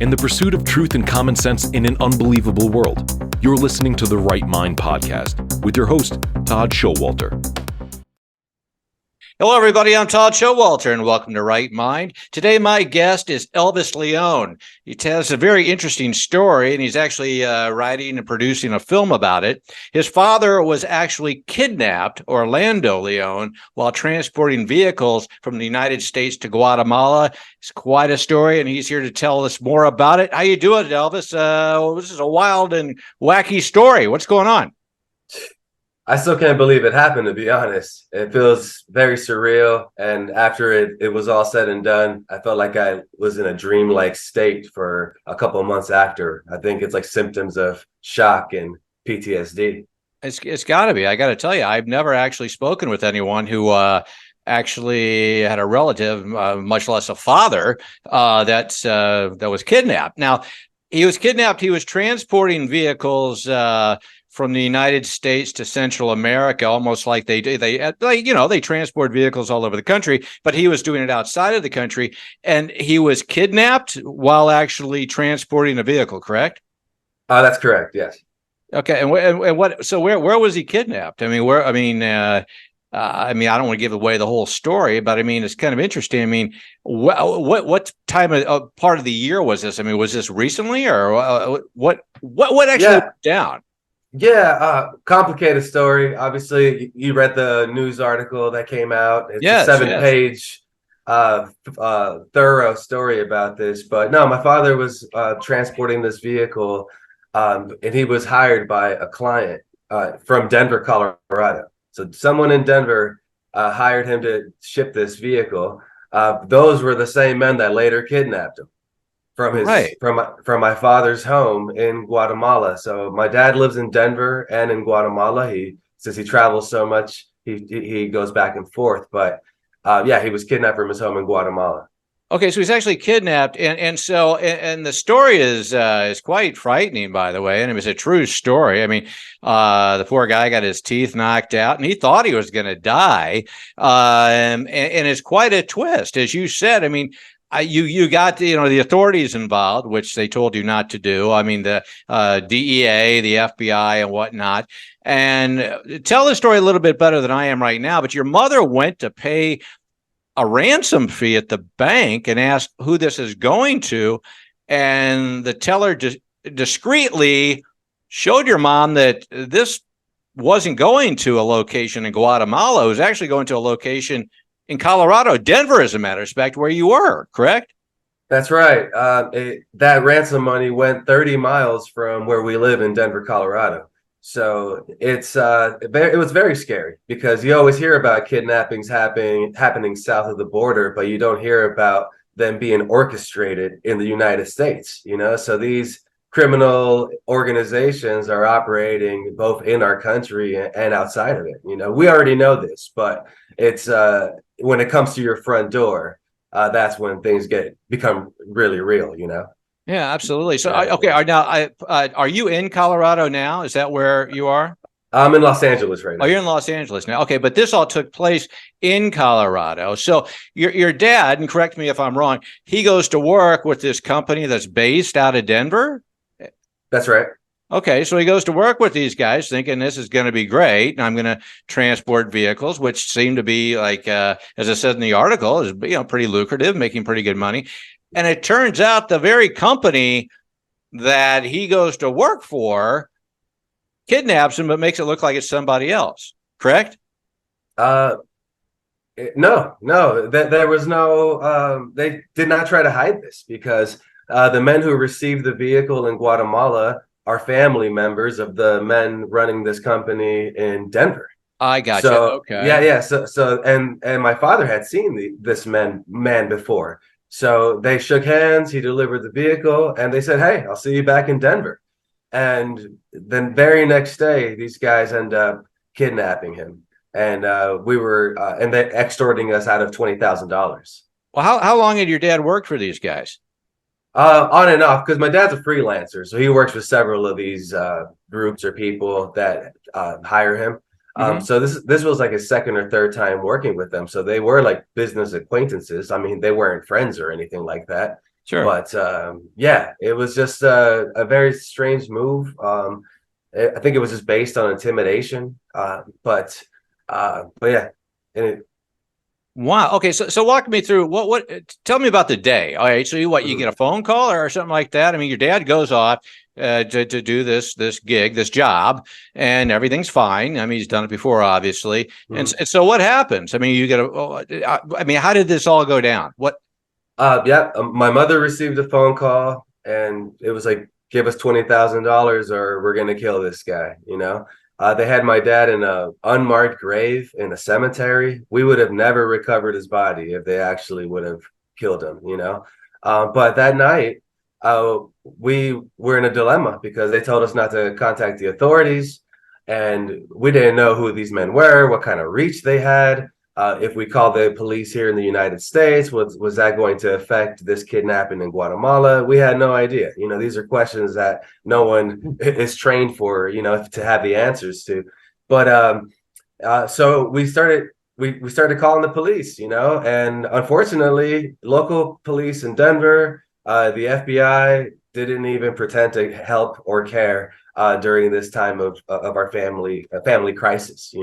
in the pursuit of truth and common sense in an unbelievable world. You're listening to the Right Mind Podcast with your host, Todd Schowalter. Hello, everybody. I'm Todd Schowalter, and welcome to Right Mind. Today, my guest is Elvis Leon. He tells a very interesting story, and he's actually writing and producing a film about it. His father was actually kidnapped, Orlando Leon, while transporting vehicles from the United States to Guatemala. It's quite a story, and he's here to tell us more about it. How you doing, Elvis? This is a wild and wacky story. What's going on? I still can't believe it happened, to be honest. It feels very surreal. And after it was all said and done, I felt like I was in a dreamlike state for a couple of months after. I think it's like symptoms of shock and PTSD. It's got to be. I got to tell you, I've never actually spoken with anyone who actually had a relative, much less a father, that was kidnapped. Now, he was kidnapped. He was transporting vehicles from the United States to Central America, almost like they transport vehicles all over the country, but he was doing it outside of the country, and he was kidnapped while actually transporting a vehicle, correct? That's correct. Yes. Okay. And what? So where was he kidnapped? I mean, where? I mean, I don't want to give away the whole story, but I mean, it's kind of interesting. I mean, what time of part of the year was this? I mean, was this recently, or what actually went down? Yeah, complicated story. Obviously, you read the news article that came out. It's a 7-page, thorough story about this. But no, my father was transporting this vehicle, and he was hired by a client from Denver, Colorado. So someone in Denver hired him to ship this vehicle. Those were the same men that later kidnapped him from my father's home in Guatemala. So my dad lives in Denver and in Guatemala. Since he travels so much, he goes back and forth. But he was kidnapped from his home in Guatemala. Okay, so he's actually kidnapped, and the story is quite frightening, by the way, and it was a true story. I mean, the poor guy got his teeth knocked out, and he thought he was going to die, and it's quite a twist, as you said. I mean, you got the authorities involved, which they told you not to do. I mean, the DEA, the FBI, and whatnot. And tell the story a little bit better than I am right now. But your mother went to pay a ransom fee at the bank and asked who this is going to, and the teller discreetly showed your mom that this wasn't going to a location in Guatemala. It was actually going to a location in Colorado, Denver, as a matter of fact, where you were, correct? That's right. That ransom money went 30 miles from where we live in Denver, Colorado. So it was very scary, because you always hear about kidnappings happening south of the border, but you don't hear about them being orchestrated in the United States. So these criminal organizations are operating both in our country and outside of it. We already know this, but it's when it comes to your front door, that's when things become really real. Yeah, absolutely. So, are you in Colorado now? Is that where you are? I'm in Los Angeles right now. Oh, you're in Los Angeles now. Okay, but this all took place in Colorado. So your dad, and correct me if I'm wrong, he goes to work with this company that's based out of Denver? That's right. Okay, so he goes to work with these guys thinking this is going to be great, and I'm going to transport vehicles, which seem to be, like, as I said in the article, is pretty lucrative, making pretty good money. And it turns out the very company that he goes to work for kidnaps him, but makes it look like it's somebody else. Correct? No. There was no. They did not try to hide this, because the men who received the vehicle in Guatemala are family members of the men running this company in Denver. I got you. Okay. Yeah. So and my father had seen this man before. So they shook hands, he delivered the vehicle, and they said, "Hey, I'll see you back in Denver." And then very next day, these guys end up kidnapping him. And and they're extorting us out of $20,000. Well, how long had your dad worked for these guys? On and off, because my dad's a freelancer. So he works with several of these groups or people that hire him. So this was like his second or third time working with them. So they were like business acquaintances. I mean, they weren't friends or anything like that. Sure. But yeah, it was just a very strange move. I think it was just based on intimidation. But yeah, and Wow. Okay. So walk me through tell me about the day. All right. So you get a phone call or something like that? I mean, your dad goes off to do this gig, this job, and everything's fine. I mean, he's done it before, obviously. And so what happens? I mean, you get I mean, how did this all go down? Yeah, my mother received a phone call, and it was like, give us $20,000 or we're gonna kill this guy. They had my dad in a unmarked grave in a cemetery. We would have never recovered his body if they actually would have killed him. But that night, we were in a dilemma because they told us not to contact the authorities, and we didn't know who these men were, what kind of reach they had. If we called the police here in the United States, was that going to affect this kidnapping in Guatemala? We had no idea. These are questions that no one is trained for, to have the answers to. But so we started calling the police, and unfortunately, local police in Denver, the FBI didn't even pretend to help or care during this time of our family crisis,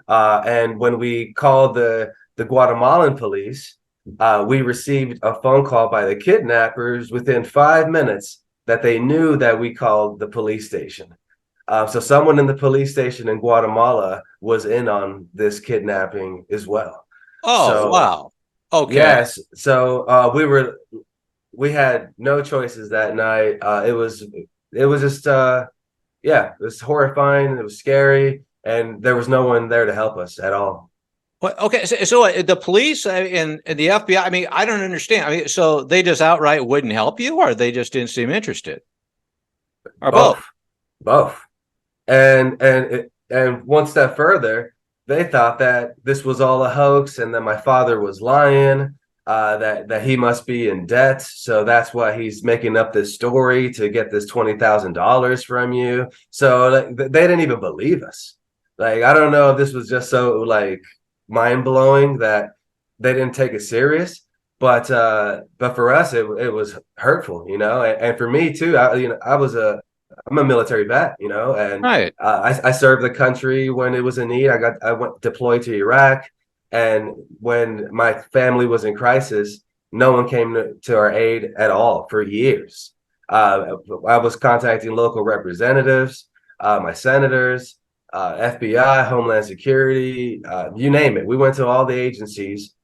and when we called the Guatemalan police, we received a phone call by the kidnappers within 5 minutes that they knew that we called the police station. So someone in the police station in Guatemala was in on this kidnapping as well. Oh, So wow. Okay. yes, so we had no choices that night. It was just yeah, it was horrifying. It was scary, and there was no one there to help us at all. Well, okay, so the police and the FBI, I mean, I don't understand. I mean, so they just outright wouldn't help you, or they just didn't seem interested, or both? Both. And one step further, they thought that this was all a hoax, and that my father was lying, that he must be in debt, so that's why he's making up this story to get this $20,000 from you. So like, they didn't even believe us. Like, I don't know if this was just so like mind blowing that they didn't take it serious, but for us it was hurtful, and for me too. I'm a military vet, and Right. I served the country when it was in need. I went deployed to Iraq, and when my family was in crisis, no one came to our aid at all for years. I was contacting local representatives, my senators, FBI, Homeland Security, you name it. We went to all the agencies,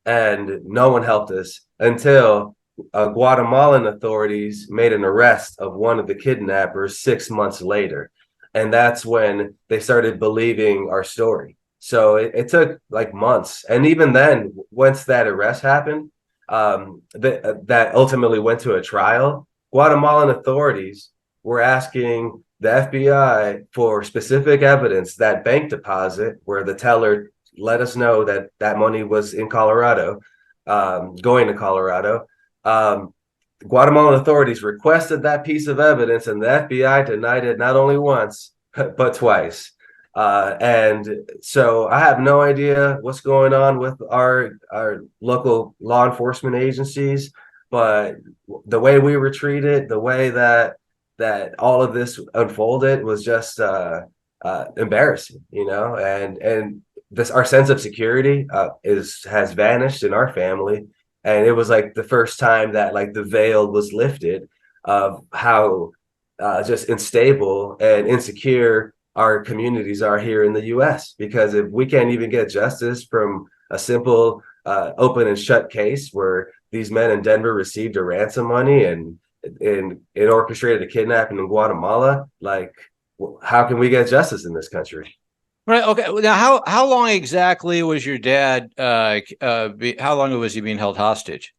and no one helped us until Guatemalan authorities made an arrest of one of the kidnappers 6 months later. And that's when they started believing our story. So it took like months. And even then, once that arrest happened, that ultimately went to a trial, Guatemalan authorities were asking the FBI for specific evidence, that bank deposit where the teller let us know that that money was in Colorado, going to Colorado. Guatemalan authorities requested that piece of evidence, and the FBI denied it not only once, but twice. And so I have no idea what's going on with our local law enforcement agencies, but the way we were treated, the way that all of this unfolded was just embarrassing, and this, our sense of security has vanished in our family. And it was like the first time that like the veil was lifted of how just unstable and insecure our communities are here in the US. Because if we can't even get justice from a simple open and shut case where these men in Denver received a ransom money and it orchestrated a kidnapping in Guatemala, like, how can we get justice in this country? Right. Okay. Now, how long exactly was your dad? How long was he being held hostage?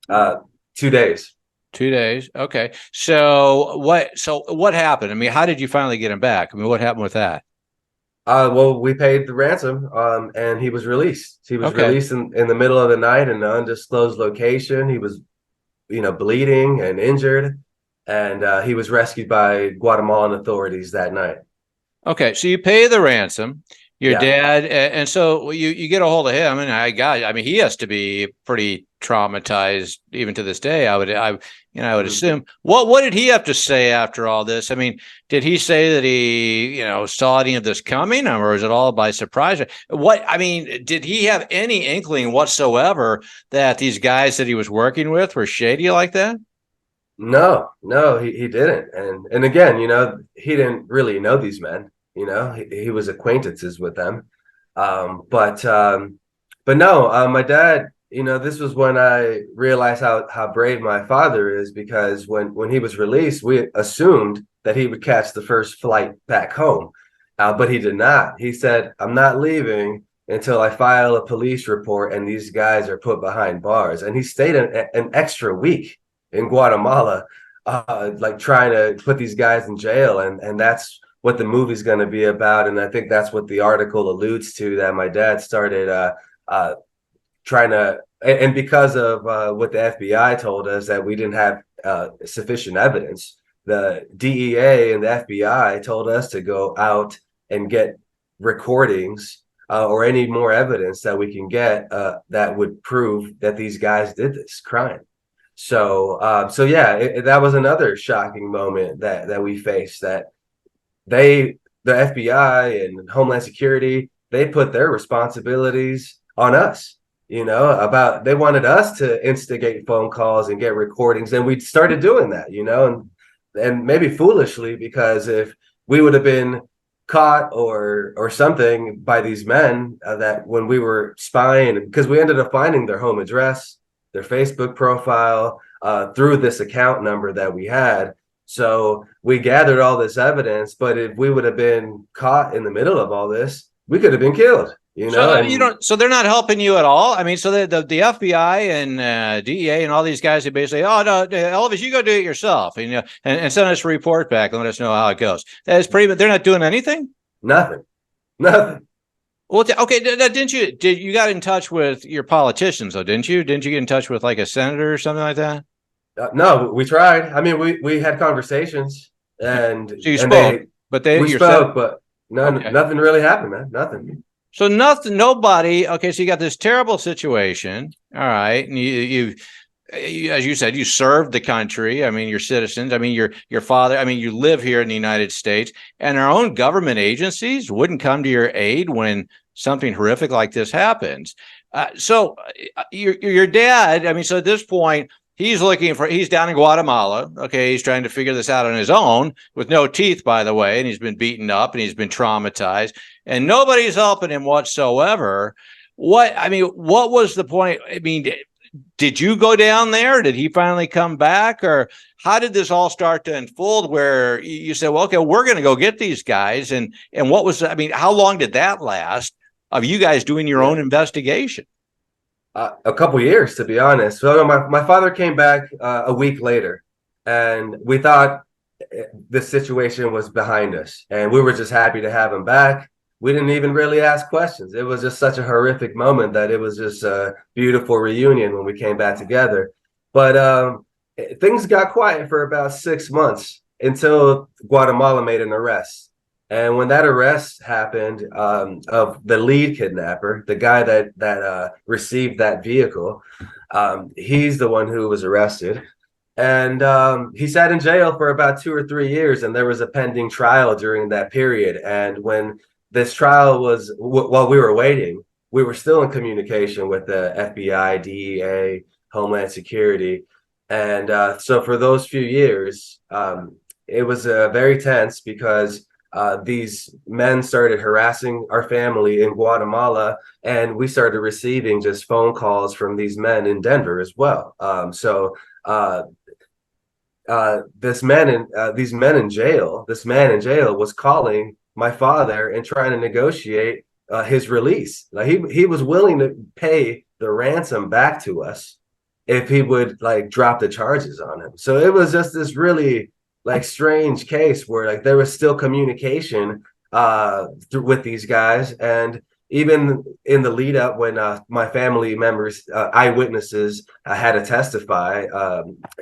2 days. 2 days. Okay. So what happened? I mean, how did you finally get him back? I mean, what happened with that? Well, we paid the ransom, and he was released. He was released in the middle of the night in an undisclosed location. He was, bleeding and injured, and he was rescued by Guatemalan authorities that night. Okay. So you pay the ransom. Your dad, and so you get a hold of him, and I mean, he has to be pretty traumatized even to this day. I would assume. What did he have to say after all this? I mean, did he say that he, saw any of this coming, or was it all by surprise? Did he have any inkling whatsoever that these guys that he was working with were shady like that? No, he didn't. And again, he didn't really know these men. He was acquaintances with them. But no, my dad, this was when I realized how brave my father is, because when he was released, we assumed that he would catch the first flight back home. But he did not. He said, "I'm not leaving until I file a police report and these guys are put behind bars." And he stayed an extra week in Guatemala, like trying to put these guys in jail. And that's what the movie's going to be about. And I think that's what the article alludes to, that my dad started trying to, and because of what the FBI told us, that we didn't have sufficient evidence, the DEA and the FBI told us to go out and get recordings or any more evidence that we can get that would prove that these guys did this crime. So yeah, that was another shocking moment that we faced, that the FBI and Homeland Security, they put their responsibilities on us, they wanted us to instigate phone calls and get recordings. And we started doing that, and maybe foolishly, because if we would have been caught or something by these men, that when we were spying, because we ended up finding their home address, their Facebook profile, through this account number that we had. So we gathered all this evidence, but if we would have been caught in the middle of all this, we could have been killed. So they're not helping you at all. I mean, so the FBI and DEA and all these guys, they basically, oh no, Elvis, you go do it yourself, and send us a report back and let us know how it goes. That is pretty. They're not doing anything. Nothing. Well, okay. Didn't you got in touch with your politicians though? Didn't you? Didn't you get in touch with like a senator or something like that? No, we tried. I mean, we had conversations, and so you spoke, we spoke, but nothing really happened, man. Nothing. So nobody. Okay, so you got this terrible situation. All right, and you, as you said, you served the country. I mean, you're citizens. I mean, your father. I mean, you live here in the United States, and our own government agencies wouldn't come to your aid when something horrific like this happens. So your dad. I mean, so at this point, he's down in Guatemala. Okay, he's trying to figure this out on his own with no teeth, by the way, and he's been beaten up and he's been traumatized, and nobody's helping him whatsoever. What was the point? I mean, did you go down there? Did he finally come back, or how did this all start to unfold? Where you said, "Well, okay, we're going to go get these guys," and what was? I mean, how long did that last? Of you guys doing your own investigation? A couple years, to be honest. So my father came back a week later, and we thought this situation was behind us, and we were just happy to have him back. We didn't even really ask questions. It was just such a horrific moment that it was just a beautiful reunion when we came back together. But things got quiet for about 6 months until Guatemala made an arrest. And when that arrest happened, of the lead kidnapper, the guy that received that vehicle, he's the one who was arrested. And he sat in jail for about 2 or 3 years, and there was a pending trial during that period. And when this trial was, while we were waiting, we were still in communication with the FBI, DEA, Homeland Security. And so for those few years, it was very tense, because these men started harassing our family in Guatemala, and we started receiving just phone calls from these men in Denver as well. This man in jail was calling my father and trying to negotiate his release. Like he was willing to pay the ransom back to us if he would like drop the charges on him. So it was just this really like strange case where like there was still communication with these guys. And even in the lead up, when my family members, eyewitnesses, had to testify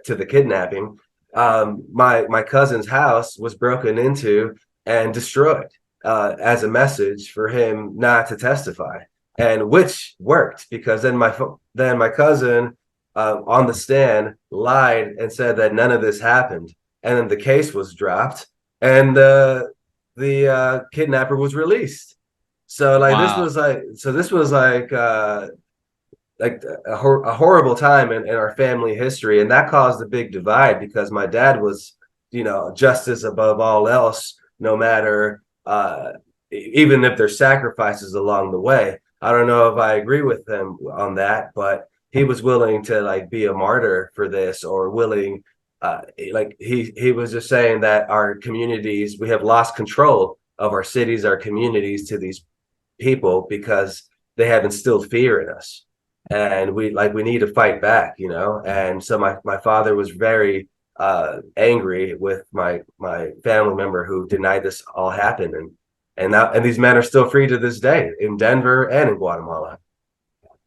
to the kidnapping, my cousin's house was broken into and destroyed. as a message for him not to testify, and which worked because then my cousin on the stand lied and said that none of this happened, and then the case was dropped, and the kidnapper was released. So like Wow. this was like a horrible time in our family history, and that caused a big divide because my dad was, justice above all else, no matter even if there's sacrifices along the way. I don't know if I agree with him on that, but he was willing to like be a martyr for this, or willing like he was just saying that our communities, we have lost control of our cities, our communities, to these people because they have instilled fear in us, and we need to fight back, and so my father was very angry with my family member who denied this all happened, and these men are still free to this day in Denver and in Guatemala.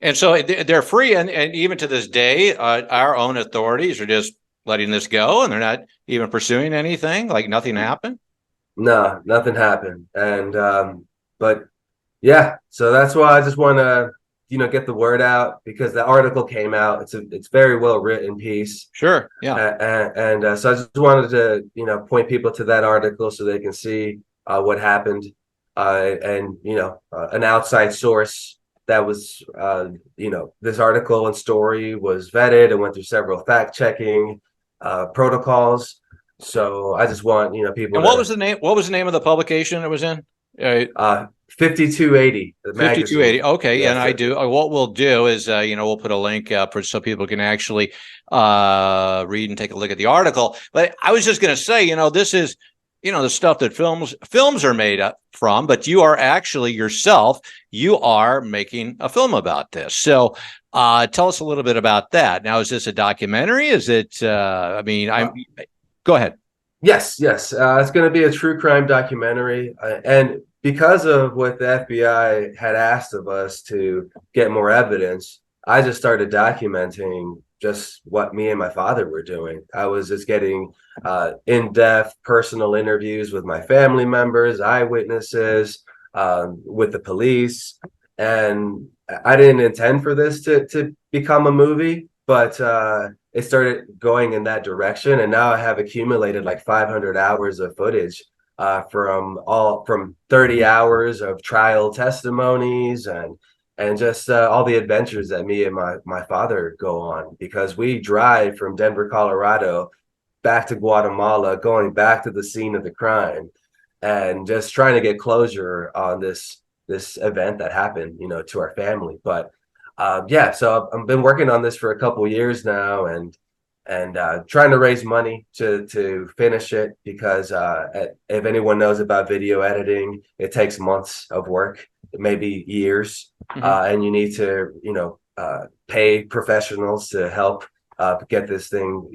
And so they're free, and even to this day, our own authorities are just letting this go, and they're not even pursuing anything. Like nothing happened. No, nothing happened, and but yeah, so that's why I just want to get the word out, because the article came out. It's very well written piece. Sure. Yeah. And so I just wanted to point people to that article so they can see what happened, and an outside source that was this article and story was vetted and went through several fact checking protocols. So I just want people. And what was the name? What was the name of the publication it was in? 5280, the 5280. magazine. Okay. Yes, And I sir. do. What we'll do is, we'll put a link up so people can actually read and take a look at the article. But I was just going to say, this is, the stuff that films are made up from, but you are actually yourself, you are making a film about this. So tell us a little bit about that. Now, is this a documentary? Is it, go ahead. Yes, yes. It's going to be a true crime documentary. And because of what the FBI had asked of us to get more evidence, I just started documenting just what me and my father were doing. I was just getting in-depth personal interviews with my family members, eyewitnesses, with the police. And I didn't intend for this to become a movie, but it started going in that direction, and now I have accumulated like 500 hours of footage from 30 hours of trial testimonies, and just all the adventures that me and my father go on, because we drive from Denver, Colorado back to Guatemala, going back to the scene of the crime, and just trying to get closure on this event that happened to our family. But yeah, so I've been working on this for a couple years now, and trying to raise money to finish it, because if anyone knows about video editing, it takes months of work, maybe years, and you need to pay professionals to help get this thing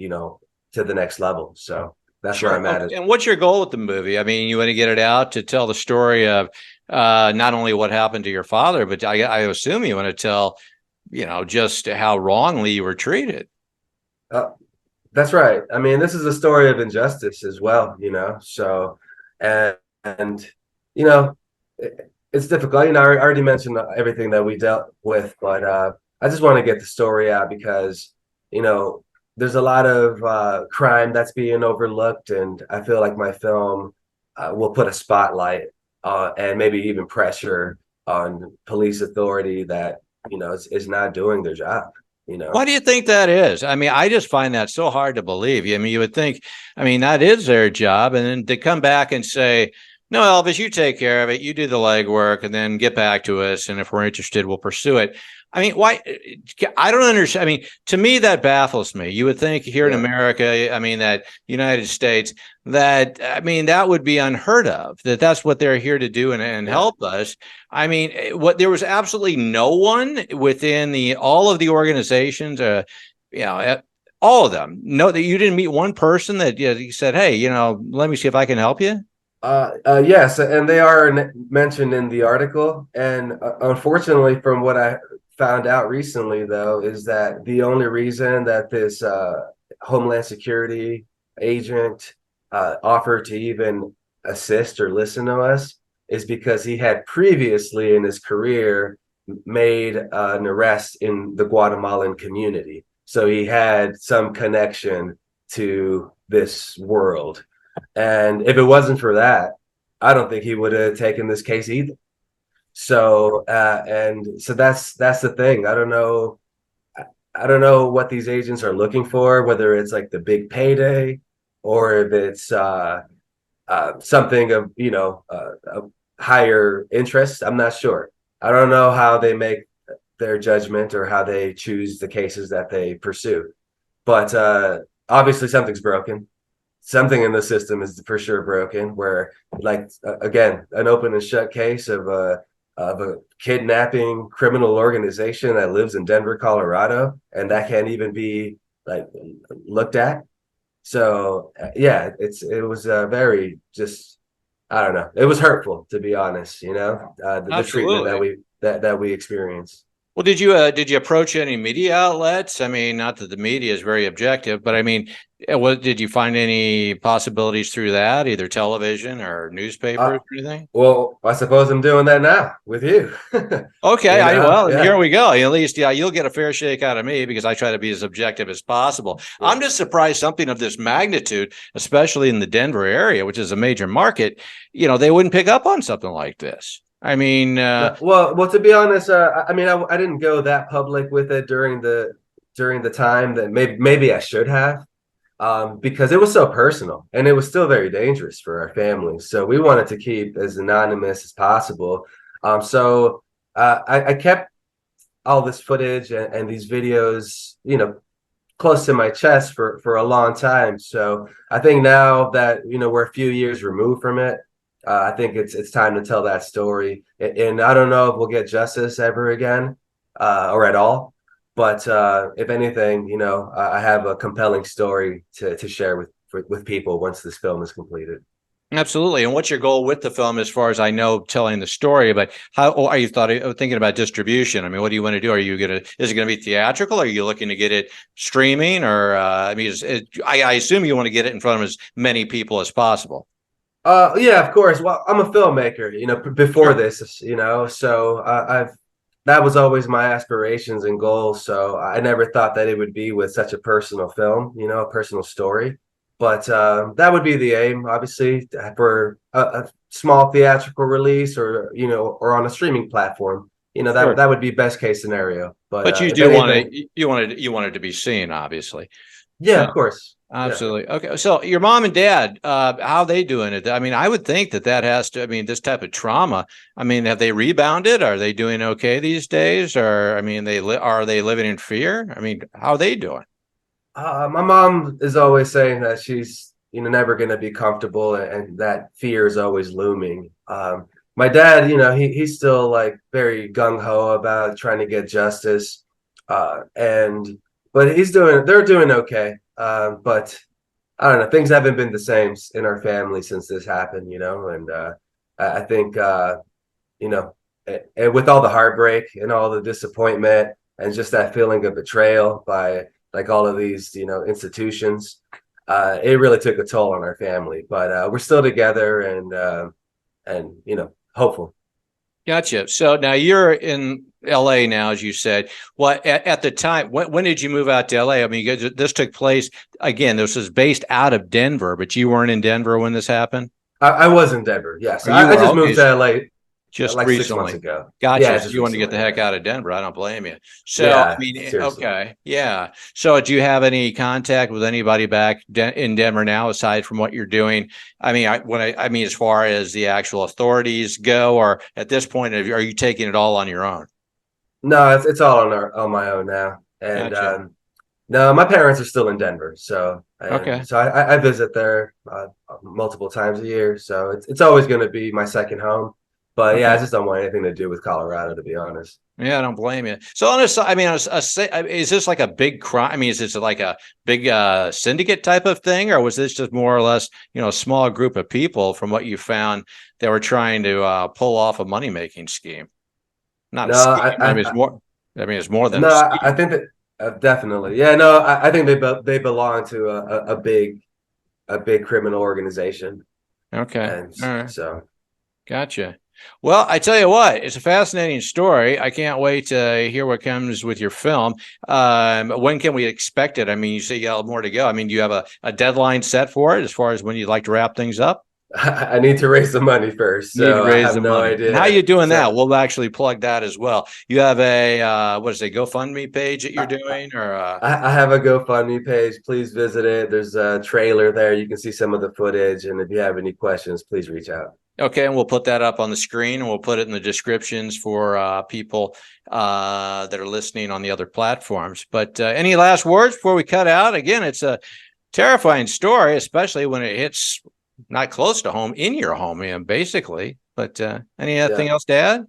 to the next level. So that's where I'm at. And what's your goal with the movie? I mean, you want to get it out to tell the story of not only what happened to your father, but I assume you want to tell, just how wrongly you were treated. That's right. I mean, this is a story of injustice as well, So, and it's difficult. I already mentioned everything that we dealt with, but I just want to get the story out because there's a lot of crime that's being overlooked, and I feel like my film will put a spotlight and maybe even pressure on police authority that is not doing their job. Why do you think that is? I mean, I just find that so hard to believe. I mean, you would think, that is their job. And then to come back and say, no, Elvis, you take care of it. You do the legwork and then get back to us. And if we're interested, we'll pursue it. I mean, why? I don't understand. I mean, to me, that baffles me. You would think here in America, that United States, that would be unheard of, that's what they're here to do and help us. I mean, there was absolutely no one within all of the organizations, all of them. No, that you didn't meet one person that you said, hey, let me see if I can help you. Yes, and they are mentioned in the article. And unfortunately, from what I found out recently, though, is that the only reason that this Homeland Security agent offered to even assist or listen to us is because he had previously in his career made an arrest in the Guatemalan community. So he had some connection to this world. And if it wasn't for that, I don't think he would have taken this case either. So and so that's the thing. I don't know what these agents are looking for, whether it's like the big payday or if it's something of a higher interest. I'm not sure. I don't know how they make their judgment or how they choose the cases that they pursue. But obviously something's broken. Something in the system is for sure broken. Where, like, again, an open and shut case of a kidnapping criminal organization that lives in Denver, Colorado, and that can't even be like looked at. So yeah, it was very just, I don't know. It was hurtful, to be honest. The treatment that we experienced. Well, did you approach any media outlets? I mean, not that the media is very objective, but I mean, did you find any possibilities through that, either television or newspapers or anything? Well, I suppose I'm doing that now with you. Okay, Yeah. Here we go. At least, yeah, you'll get a fair shake out of me because I try to be as objective as possible. Yeah. I'm just surprised something of this magnitude, especially in the Denver area, which is a major market, they wouldn't pick up on something like this. I mean, well, to be honest, I mean, I didn't go that public with it during the time that maybe I should have, because it was so personal and it was still very dangerous for our family. So we wanted to keep as anonymous as possible. So I kept all this footage and these videos, close to my chest for a long time. So I think now that we're a few years removed from it, I think it's time to tell that story. And I don't know if we'll get justice ever again, or at all. But if anything, I have a compelling story to share with people once this film is completed. Absolutely. And what's your goal with the film, as far as I know, telling the story? But how are you thinking about distribution? I mean, what do you want to do? Is it going to be theatrical? Are you looking to get it streaming? Or I assume you want to get it in front of as many people as possible. Yeah, of course. Well, I'm a filmmaker, before this, so that was always my aspirations and goals. So I never thought that it would be with such a personal film, a personal story. But that would be the aim, obviously, for a small theatrical release, or on a streaming platform. Sure. That would be best case scenario. But you do want it to be seen, obviously. Yeah, of course. Absolutely. Yeah. Okay. So your mom and dad, how are they doing it? I mean, I would think that has to, this type of trauma, have they rebounded? Are they doing okay these days? Or, are they living in fear? How are they doing? My mom is always saying that she's, never going to be comfortable, and that fear is always looming. My dad, he's still like very gung ho about trying to get justice. But they're doing okay. But I don't know, things haven't been the same in our family since this happened, and I think, and with all the heartbreak and all the disappointment and just that feeling of betrayal by like all of these, institutions, it really took a toll on our family. But we're still together and hopeful. Gotcha. So now you're in LA now, as you said. Well, at the time, when did you move out to LA? This took place, again, this was based out of Denver, but you weren't in Denver when this happened? I was in Denver, yes. I just moved to LA just like recently. 6 months ago. Gotcha. Yeah, you want to get the heck out of Denver. I don't blame you. So, yeah, okay. Yeah. So do you have any contact with anybody back in Denver now, aside from what you're doing? As far as the actual authorities go, or at this point, are you taking it all on your own? No, it's all on my own now. And gotcha. No, my parents are still in Denver. So okay. So I visit there multiple times a year. So it's always going to be my second home. But okay. Yeah, I just don't want anything to do with Colorado, to be honest. Yeah, I don't blame you. So, is this like a big crime? Is this like a big syndicate type of thing, or was this just more or less, a small group of people, from what you found, that were trying to pull off a money making scheme? It's more. It's more than. No, I think that definitely. Yeah, no, I think they belong to a big criminal organization. Okay. And all right. So. Gotcha. Well, I tell you what, it's a fascinating story. I can't wait to hear what comes with your film. When can we expect it? I mean, you say you got more to go. I mean, do you have a deadline set for it as far as when you'd like to wrap things up? I need to raise the money first, Need to so I raise have the no money. idea. And how you doing So that? We'll actually plug that as well. You have a what is it, GoFundMe page that you're doing, or I have a GoFundMe page. Please visit it. There's a trailer there. You can see some of the footage, and if you have any questions, please reach out. okay, and we'll put that up on the screen, and we'll put it in the descriptions for people that are listening on the other platforms. But any last words before we cut out? Again, it's a terrifying story, especially when it hits not close to home, in your home, basically. But anything else to add?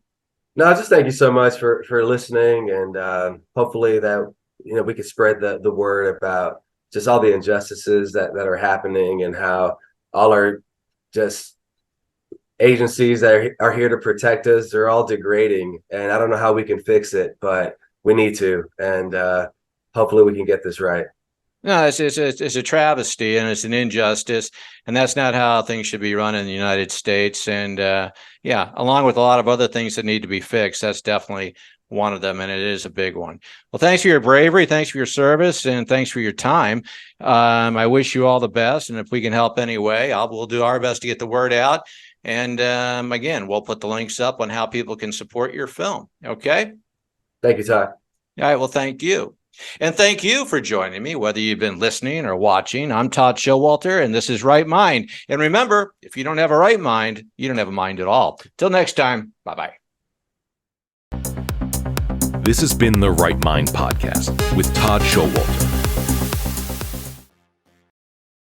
No, just thank you so much for listening, and hopefully that we can spread the word about just all the injustices that are happening, and how all our just agencies that are here to protect us, they're all degrading, and I don't know how we can fix it, but we need to, and hopefully we can get this right. No, it's a travesty and it's an injustice, and that's not how things should be run in the United States. And yeah, along with a lot of other things that need to be fixed, that's definitely one of them, and it is a big one. Well, thanks for your bravery, thanks for your service, and thanks for your time. I wish you all the best, and if we can help any way, we'll do our best to get the word out. And again, we'll put the links up on how people can support your film. Okay. Thank you, Todd. All right. Well, thank you. And thank you for joining me, whether you've been listening or watching. I'm Todd Schowalter, and this is Right Mind. And remember, if you don't have a right mind, you don't have a mind at all. Till next time, bye-bye. This has been the Right Mind Podcast with Todd Schowalter.